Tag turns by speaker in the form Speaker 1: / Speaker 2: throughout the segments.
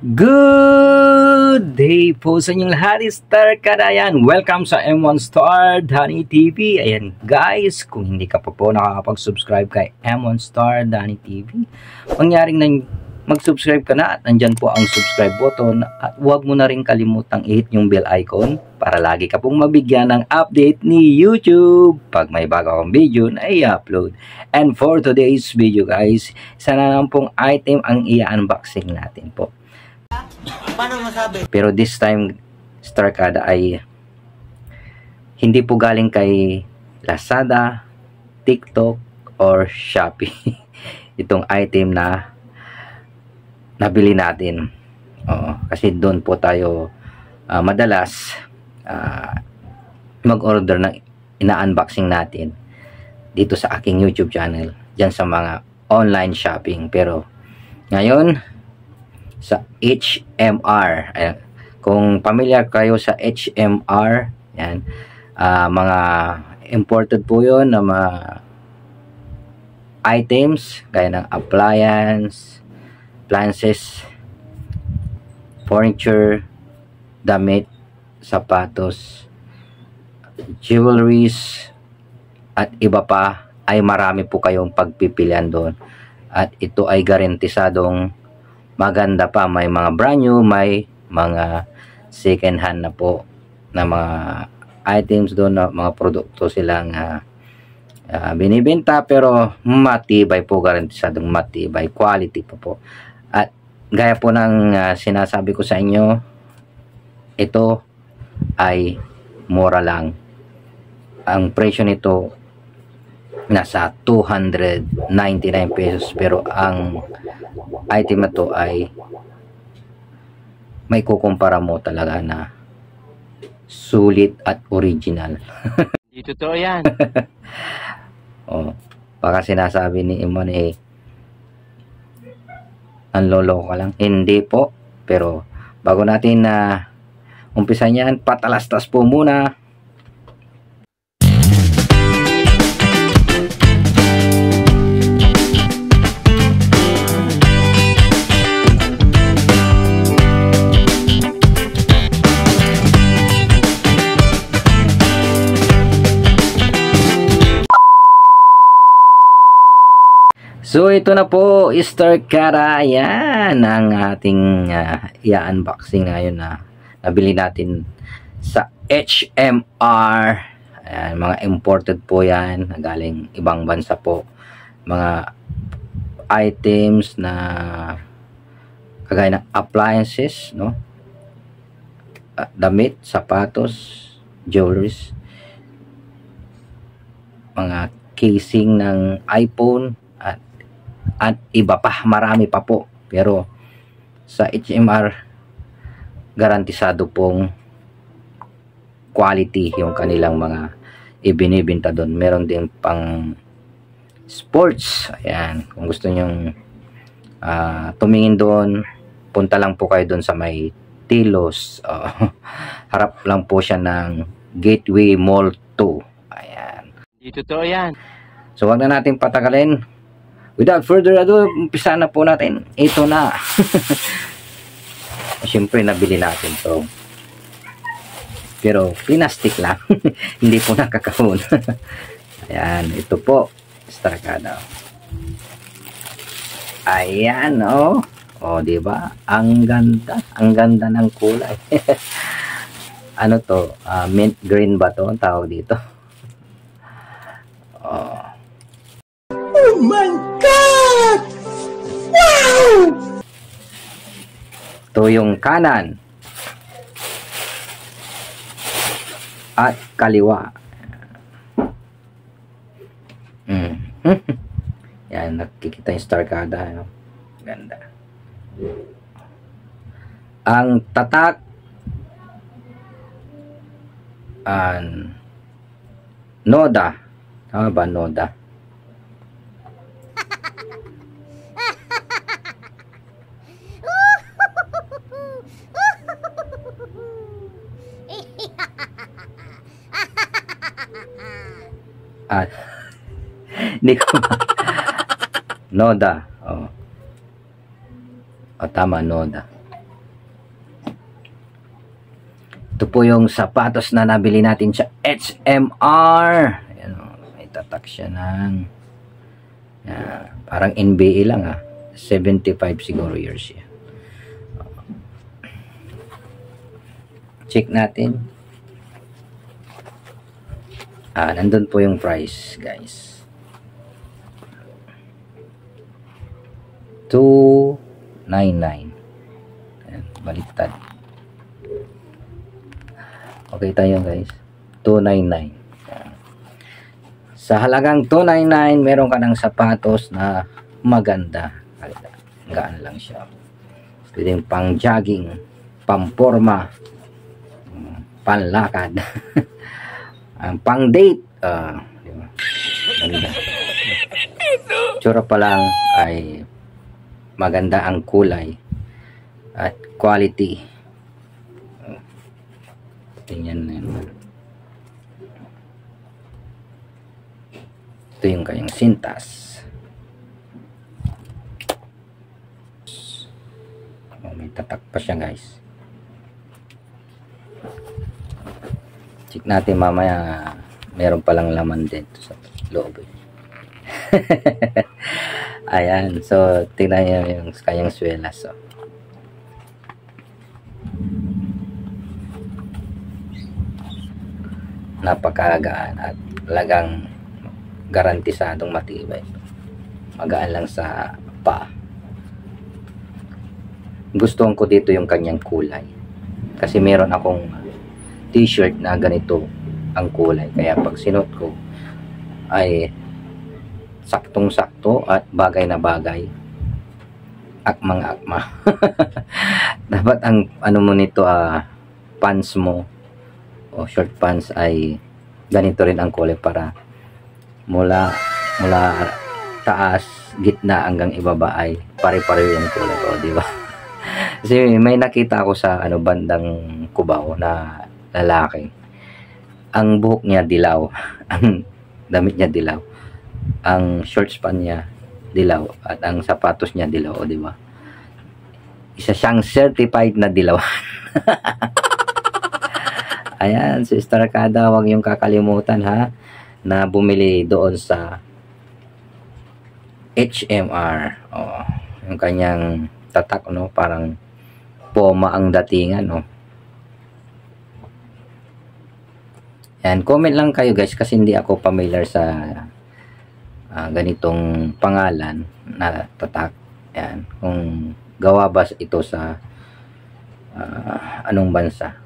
Speaker 1: Good day po sa inyong lahat, Star Kadayan. Welcome sa M1 Star Danny TV. Ayan guys, kung hindi ka pa po nakakapag-subscribe kay M1 Star Danny TV, mangyaring mag-subscribe ka na at nandyan po ang subscribe button. At huwag mo na rin kalimutang i-hit yung bell icon para lagi ka pong mabigyan ng update ni YouTube pag may bago akong video na i-upload. And for today's video guys, isa na lang pong item ang i-unboxing natin po.
Speaker 2: Paano masabi?
Speaker 1: Pero this time, Star Kada ay hindi po galing kay Lazada, TikTok, or Shopee. Itong item na nabili natin. Kasi doon po tayo madalas mag-order ng ina-unboxing natin dito sa aking YouTube channel. Diyan sa mga online shopping. Pero ngayon, sa HMR. Ayan. Kung familiar kayo sa HMR, yan, mga imported po yun na mga items gaya ng appliances, furniture, damit, sapatos, jewelries, at iba pa, ay marami po kayong pagpipilian doon. At ito ay garantisadong maganda pa, may mga brand new, may mga second hand na po na mga items doon, na mga produkto silang binibenta, pero matibay po, garantisadong matibay, quality po. At gaya po ng sinasabi ko sa inyo, ito ay mura lang. Ang presyo nito nasa 299 pesos, pero ang item na to ay may kukumpara mo talaga na sulit at original.
Speaker 2: Di totoo yan.
Speaker 1: Baka sinasabi ni Imon ang lolo ka lang. Hindi po. Pero bago natin na umpisa niyan, patalastas po muna. So ito na po, Star Kada. Ayan ang ating i-unboxing ngayon na nabili natin sa HMR. Ayan, mga imported po yan, galing ibang bansa po. Mga items na kagaya ng appliances, no? Damit, sapatos, jewelries, mga casing ng iPhone, at iba pa, marami pa po. Pero sa HMR, garantisado pong quality yung kanilang mga ibinibenta doon. Meron din pang sports. Ayan, kung gusto nyong tumingin doon, punta lang po kayo doon sa may Tilos. Harap lang po siya ng Gateway Mall 2. Ayan.
Speaker 2: Di totoo yan.
Speaker 1: So wag na natin patagalin. Without further ado, umpisa na po natin. Ito na. Siyempre, nabili natin to. Pero, plastic lang. Hindi po nakakahon. Ayan, ito po. Star Kada. Ayan, oh. Oh, diba? Ang ganda. Ang ganda ng kulay. Ano to? Mint green ba to? Ang tawag dito. Oh. Oh my God! Wow! Ito yung kanan at kaliwa. Yan, nakikita yung Star Kada. Ganda. Ang tatak Noda. Tama ba, Noda? Hindi ko Noda. Tama, Noda. Ito po yung sapatos na nabili natin sa HMR. Ayan, may tatak siya ng parang NBA lang 75 siguro years siya. Check natin. Nandun po yung price, guys. 299. Ayan, baliktad. Okay tayo, guys. 299. Ayan. Sa halagang 299, meron ka ng sapatos na maganda. Gaan lang siya. Pwedeng pang jogging, pamporma, panlakad, pang date. Diba? Ganda. Tsura pa lang ay maganda ang kulay at quality. Tingnan na yun. Ito yung kanyang sintas. May tatak pa siya, guys. Check natin mamaya, meron palang laman dito sa loob. Ayan, so tingnan niyo yung kanyang swelas. So, napakagaan at talagang garantisadong matibay. Magaan lang sa paa. Gustuhan ko dito yung kanyang kulay. Kasi meron akong t-shirt na ganito ang kulay. Kaya pag sinuot ko ay saktong-sakto at bagay na bagay. Akmang-akma. Dapat ang ano mo nito, pants mo o short pants ay ganito rin ang kulay para mula taas, gitna hanggang ibaba ay pare-pareho yung kulay, di ba? Kasi may nakita ako sa bandang Cubao na lalaki. Ang buhok niya dilaw, ang damit niya dilaw, ang shorts pa niya dilaw at ang sapatos niya dilaw, di ba? Isa siyang certified na dilaw. Ayan, si Star Kada, huwag yung kakalimutan na bumili doon sa HMR. Yung kanyang tatak, parang Poma ang datingan, Yan, comment lang kayo, guys, kasi hindi ako familiar sa ganitong pangalan na tatak. Yan, kung gawa ba ito sa anong bansa?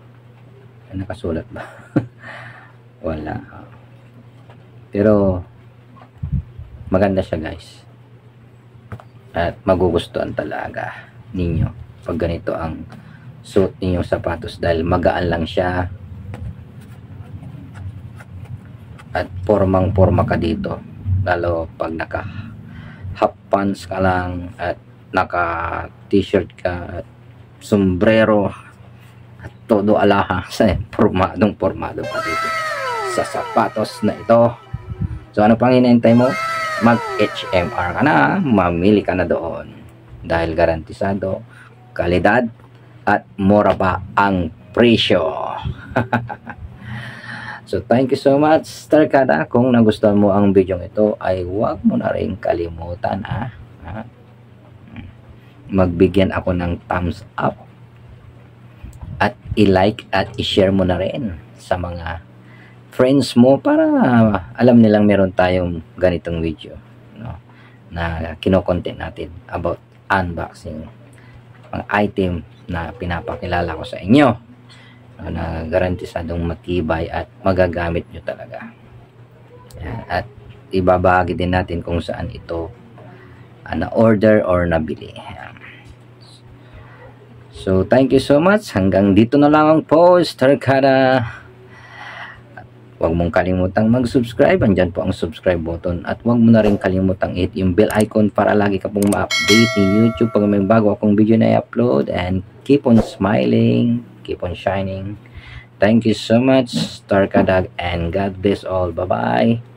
Speaker 1: Nakasulat ba? Wala. Pero maganda siya, guys. At magugustuhan talaga ninyo pag ganito ang suot ninyong sapatos dahil magaan lang siya at pormang-porma ka dito, lalo pag naka half pants ka lang at naka t-shirt ka at sombrero at todo alaha sa pormado pa dito sa sapatos na ito. So ano pang hinihintay mo? Mag HMR ka na, mamili ka na doon dahil garantisado kalidad at mura pa ang presyo. So thank you so much, Star Kada. Kung nagustuhan mo ang video ito ay huwag mo na rin kalimutan magbigyan ako ng thumbs up at i-like at i-share mo na rin sa mga friends mo para alam nilang meron tayong ganitong video na kino-content natin about unboxing ang item na pinapakilala ko sa inyo na garantisadong matibay at magagamit nyo talaga. Yan. At ibabahagi din natin kung saan ito na-order or nabili. Yan. So thank you so much. Hanggang dito na lang po, Star Kada. Huwag mong kalimutang mag-subscribe. Andyan po ang subscribe button. At huwag mo na rin kalimutang hit yung bell icon para lagi ka pong ma-update ni YouTube pag may bago akong video na i-upload. And keep on smiling. Keep on shining. Thank you so much, Star Kadag. And God bless all. Bye-bye.